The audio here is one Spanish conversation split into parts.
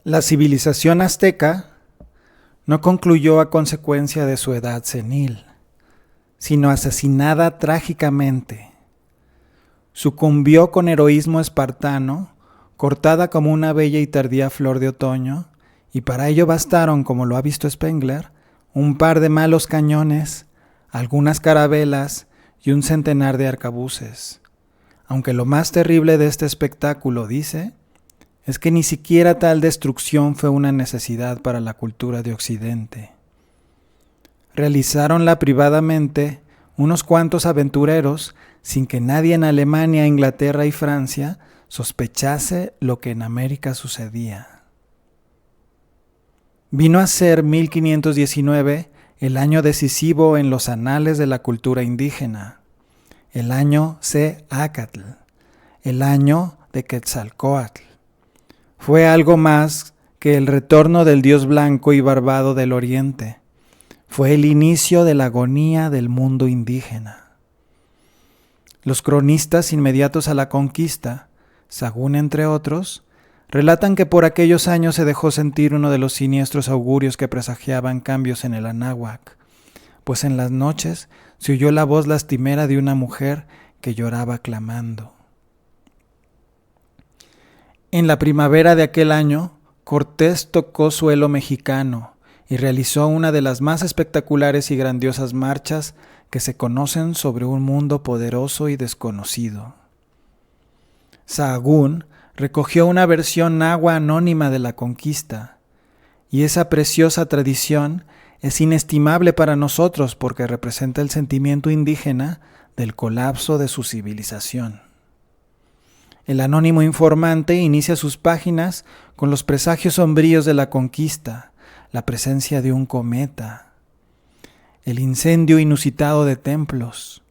La civilización azteca no concluyó a consecuencia de su edad senil, sino asesinada trágicamente. Sucumbió con heroísmo espartano, cortada como una bella y tardía flor de otoño, y para ello bastaron, como lo ha visto Spengler, un par de malos cañones, algunas carabelas y un centenar de arcabuces. Aunque lo más terrible de este espectáculo, dice, es que ni siquiera tal destrucción fue una necesidad para la cultura de Occidente. Realizáronla privadamente unos cuantos aventureros sin que nadie en Alemania, Inglaterra y Francia sospechase lo que en América sucedía. Vino a ser 1519 el año decisivo en los anales de la cultura indígena, el año Céacatl, el año de Quetzalcóatl. Fue algo más que el retorno del dios blanco y barbado del oriente. Fue el inicio de la agonía del mundo indígena. Los cronistas inmediatos a la conquista, Sagún entre otros, relatan que por aquellos años se dejó sentir uno de los siniestros augurios que presagiaban cambios en el Anáhuac, pues en las noches se oyó la voz lastimera de una mujer que lloraba clamando. En la primavera de aquel año, Cortés tocó suelo mexicano y realizó una de las más espectaculares y grandiosas marchas que se conocen sobre un mundo poderoso y desconocido. Sahagún recogió una versión nahua anónima de la conquista, y esa preciosa tradición es inestimable para nosotros porque representa el sentimiento indígena del colapso de su civilización. El anónimo informante inicia sus páginas con los presagios sombríos de la conquista, la presencia de un cometa, el incendio inusitado de templos,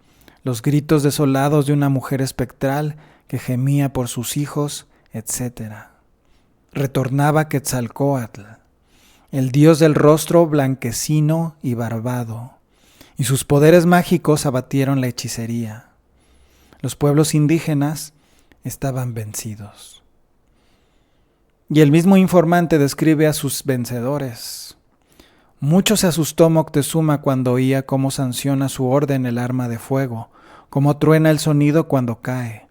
los gritos desolados de una mujer espectral que gemía por sus hijos, etc. Retornaba Quetzalcóatl, el dios del rostro blanquecino y barbado, y sus poderes mágicos abatieron la hechicería. Los pueblos indígenas estaban vencidos. Y el mismo informante describe a sus vencedores. Mucho se asustó Moctezuma cuando oía cómo sanciona su orden el arma de fuego, cómo truena el sonido cuando cae,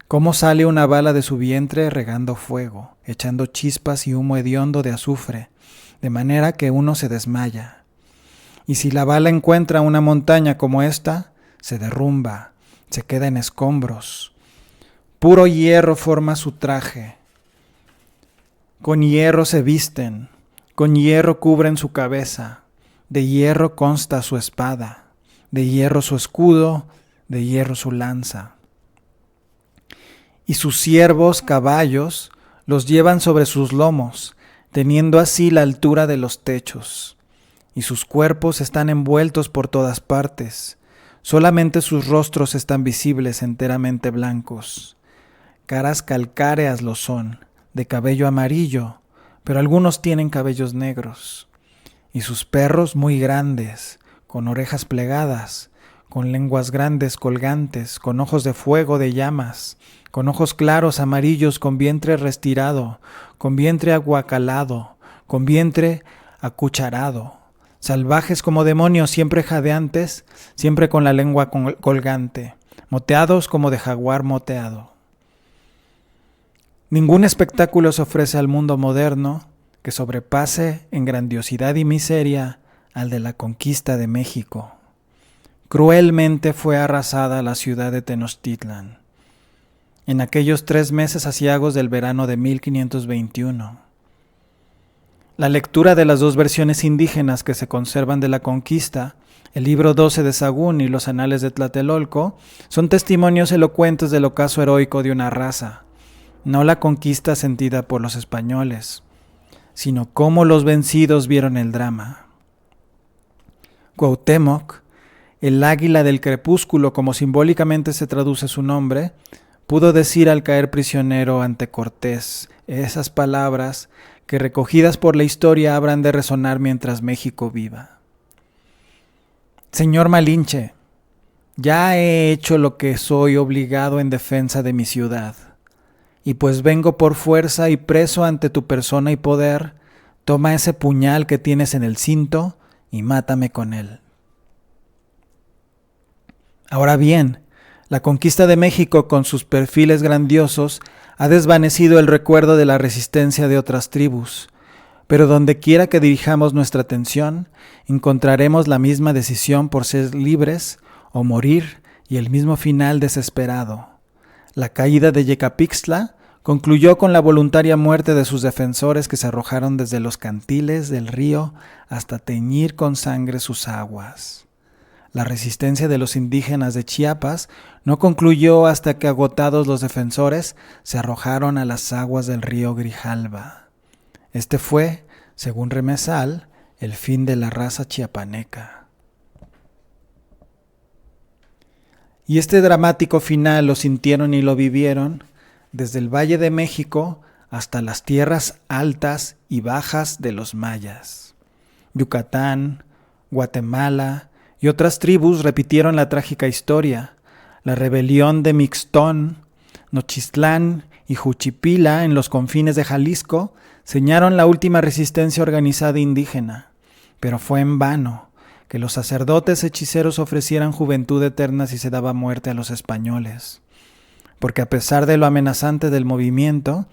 cómo sale una bala de su vientre regando fuego, echando chispas y humo hediondo de azufre, de manera que uno se desmaya. Y si la bala encuentra una montaña como esta, se derrumba, se queda en escombros. Puro hierro forma su traje. Con hierro se visten, con hierro cubren su cabeza, de hierro consta su espada, de hierro su escudo, de hierro su lanza. Y sus siervos, caballos, los llevan sobre sus lomos, teniendo así la altura de los techos. Y sus cuerpos están envueltos por todas partes, solamente sus rostros están visibles enteramente blancos. Caras calcáreas lo son, de cabello amarillo, pero algunos tienen cabellos negros. Y sus perros muy grandes, con orejas plegadas, con lenguas grandes colgantes, con ojos de fuego de llamas, con ojos claros amarillos, con vientre restirado, con vientre aguacalado, con vientre acucharado, salvajes como demonios, siempre jadeantes, siempre con la lengua colgante, moteados como de jaguar moteado. Ningún espectáculo se ofrece al mundo moderno que sobrepase en grandiosidad y miseria al de la conquista de México. Cruelmente fue arrasada la ciudad de Tenochtitlan en aquellos 3 meses aciagos del verano de 1521. La lectura de las 2 versiones indígenas que se conservan de la conquista, el libro 12 de Sagún y los anales de Tlatelolco, son testimonios elocuentes del ocaso heroico de una raza, no la conquista sentida por los españoles, sino cómo los vencidos vieron el drama. Cuauhtémoc, el águila del crepúsculo, como simbólicamente se traduce su nombre, pudo decir al caer prisionero ante Cortés esas palabras que recogidas por la historia habrán de resonar mientras México viva. Señor Malinche, ya he hecho lo que soy obligado en defensa de mi ciudad. y pues vengo por fuerza y preso ante tu persona y poder, toma ese puñal que tienes en el cinto y mátame con él. Ahora bien, la conquista de México con sus perfiles grandiosos ha desvanecido el recuerdo de la resistencia de otras tribus, pero donde quiera que dirijamos nuestra atención, encontraremos la misma decisión por ser libres o morir y el mismo final desesperado. La caída de Yecapixtla concluyó con la voluntaria muerte de sus defensores que se arrojaron desde los cantiles del río hasta teñir con sangre sus aguas. La resistencia de los indígenas de Chiapas no concluyó hasta que, agotados los defensores, se arrojaron a las aguas del río Grijalva. Este fue, según Remesal, el fin de la raza chiapaneca. Y este dramático final lo sintieron y lo vivieron desde el Valle de México hasta las tierras altas y bajas de los mayas. Yucatán, Guatemala y otras tribus repitieron la trágica historia. La rebelión de Mixtón, Nochistlán y Juchipila en los confines de Jalisco señaron la última resistencia organizada indígena, pero fue en vano que los sacerdotes hechiceros ofrecieran juventud eterna si se daba muerte a los españoles, porque a pesar de lo amenazante del movimiento,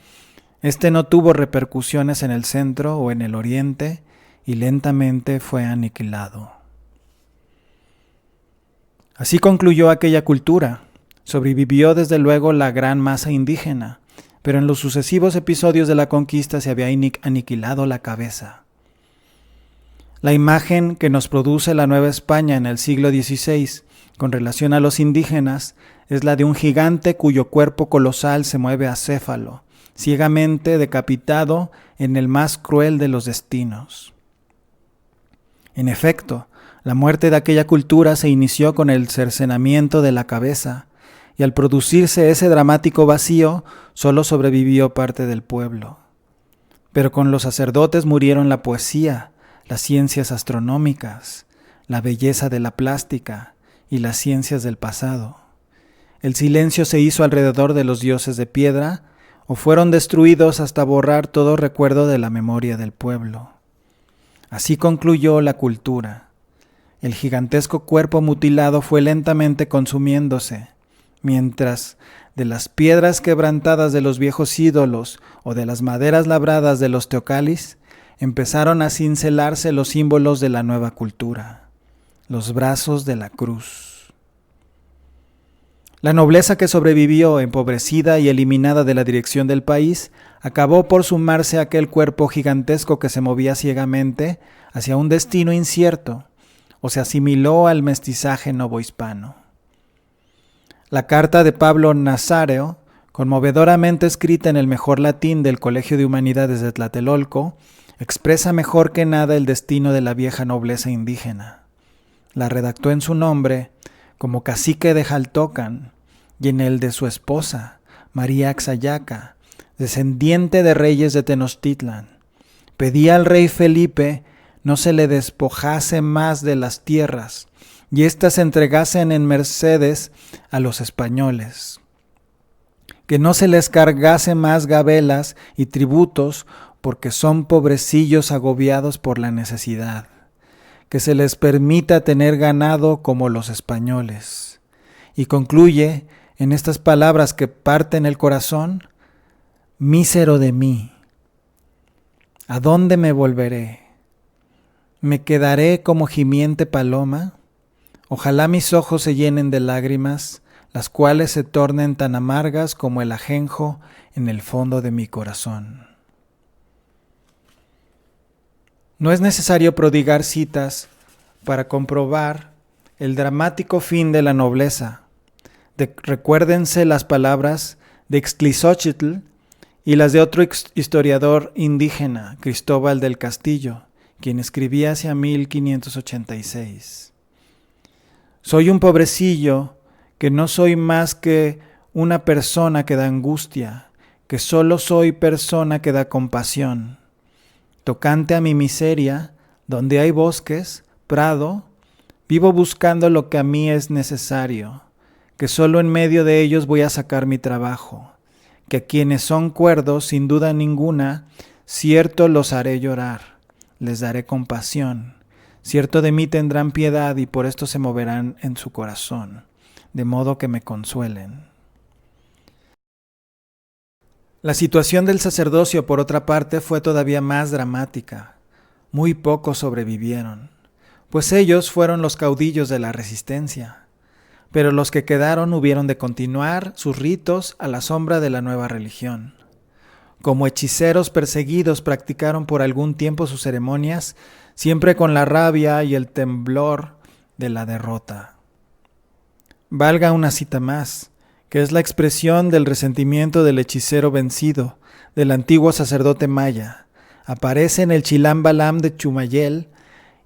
este no tuvo repercusiones en el centro o en el oriente y lentamente fue aniquilado. Así concluyó aquella cultura. Sobrevivió desde luego la gran masa indígena, pero en los sucesivos episodios de la conquista se había aniquilado la cabeza. La imagen que nos produce la Nueva España en el siglo XVI con relación a los indígenas es la de un gigante cuyo cuerpo colosal se mueve acéfalo, ciegamente decapitado en el más cruel de los destinos. En efecto, la muerte de aquella cultura se inició con el cercenamiento de la cabeza, y al producirse ese dramático vacío, solo sobrevivió parte del pueblo. Pero con los sacerdotes murieron la poesía, las ciencias astronómicas, la belleza de la plástica y las ciencias del pasado. El silencio se hizo alrededor de los dioses de piedra, o fueron destruidos hasta borrar todo recuerdo de la memoria del pueblo. Así concluyó la cultura. El gigantesco cuerpo mutilado fue lentamente consumiéndose, mientras de las piedras quebrantadas de los viejos ídolos o de las maderas labradas de los teocalis, empezaron a cincelarse los símbolos de la nueva cultura, los brazos de la cruz. La nobleza que sobrevivió, empobrecida y eliminada de la dirección del país, acabó por sumarse a aquel cuerpo gigantesco que se movía ciegamente hacia un destino incierto, o se asimiló al mestizaje novohispano. La carta de Pablo Nazáreo, conmovedoramente escrita en el mejor latín del Colegio de Humanidades de Tlatelolco, expresa mejor que nada el destino de la vieja nobleza indígena. La redactó en su nombre, como cacique de Jaltocan, y en el de su esposa, María Axayaca, descendiente de reyes de Tenochtitlan. Pedía al rey Felipe no se le despojase más de las tierras, y éstas se entregasen en mercedes a los españoles. Que no se les cargase más gabelas y tributos, porque son pobrecillos agobiados por la necesidad. Que se les permita tener ganado como los españoles. Y concluye en estas palabras que parten el corazón: mísero de mí, ¿a dónde me volveré? ¿Me quedaré como gimiente paloma? Ojalá mis ojos se llenen de lágrimas, las cuales se tornen tan amargas como el ajenjo en el fondo de mi corazón. No es necesario prodigar citas para comprobar el dramático fin de la nobleza. Recuérdense las palabras de Ixtlilxóchitl y las de otro historiador indígena, Cristóbal del Castillo, quien escribía hacia 1586. Soy un pobrecillo que no soy más que una persona que da angustia, que solo soy persona que da compasión. Tocante a mi miseria, donde hay bosques, prado, vivo buscando lo que a mí es necesario, que solo en medio de ellos voy a sacar mi trabajo, que quienes son cuerdos, sin duda ninguna, cierto los haré llorar, les daré compasión, cierto de mí tendrán piedad y por esto se moverán en su corazón, de modo que me consuelen. La situación del sacerdocio, por otra parte, fue todavía más dramática. Muy pocos sobrevivieron, pues ellos fueron los caudillos de la resistencia. Pero los que quedaron hubieron de continuar sus ritos a la sombra de la nueva religión. Como hechiceros perseguidos practicaron por algún tiempo sus ceremonias, siempre con la rabia y el temblor de la derrota. Valga una cita más, que es la expresión del resentimiento del hechicero vencido, del antiguo sacerdote maya. Aparece en el Chilam Balam de Chumayel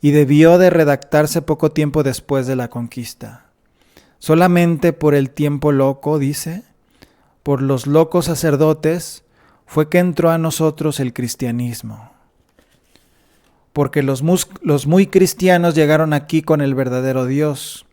y debió de redactarse poco tiempo después de la conquista. Solamente por el tiempo loco, dice, por los locos sacerdotes, fue que entró a nosotros el cristianismo. Porque los muy cristianos llegaron aquí con el verdadero Dios,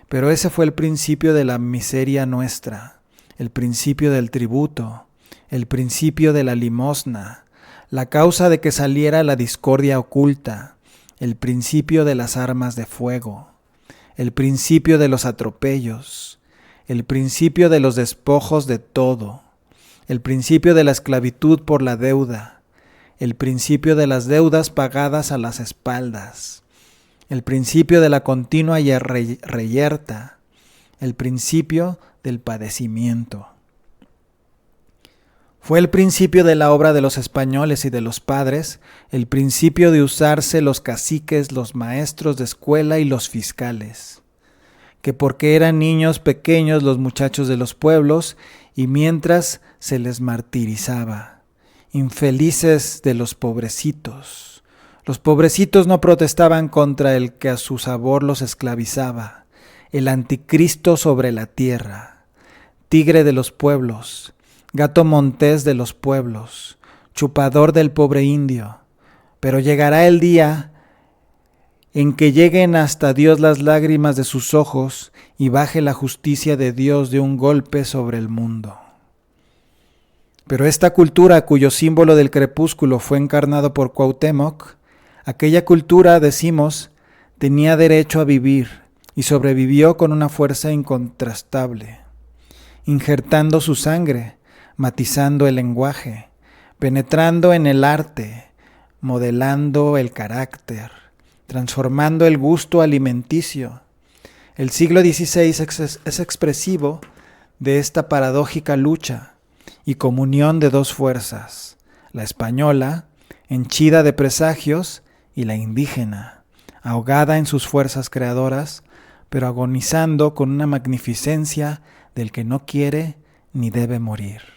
pero ese fue el principio de la miseria nuestra, el principio del tributo, el principio de la limosna, la causa de que saliera la discordia oculta, el principio de las armas de fuego, el principio de los atropellos, el principio de los despojos de todo, el principio de la esclavitud por la deuda, el principio de las deudas pagadas a las espaldas, el principio de la continua reyerta, el principio del padecimiento. Fue el principio de la obra de los españoles y de los padres, el principio de usarse los caciques, los maestros de escuela y los fiscales, que porque eran niños pequeños los muchachos de los pueblos, y mientras se les martirizaba, infelices de los pobrecitos. Los pobrecitos no protestaban contra el que a su sabor los esclavizaba, el anticristo sobre la tierra, tigre de los pueblos, gato montés de los pueblos, chupador del pobre indio. Pero llegará el día en que lleguen hasta Dios las lágrimas de sus ojos y baje la justicia de Dios de un golpe sobre el mundo. Pero esta cultura, cuyo símbolo del crepúsculo fue encarnado por Cuauhtémoc, aquella cultura, decimos, tenía derecho a vivir y sobrevivió con una fuerza incontrastable, injertando su sangre, matizando el lenguaje, penetrando en el arte, modelando el carácter, transformando el gusto alimenticio. El siglo XVI es expresivo de esta paradójica lucha y comunión de dos fuerzas, la española, henchida de presagios, y la indígena, ahogada en sus fuerzas creadoras, pero agonizando con una magnificencia del que no quiere ni debe morir.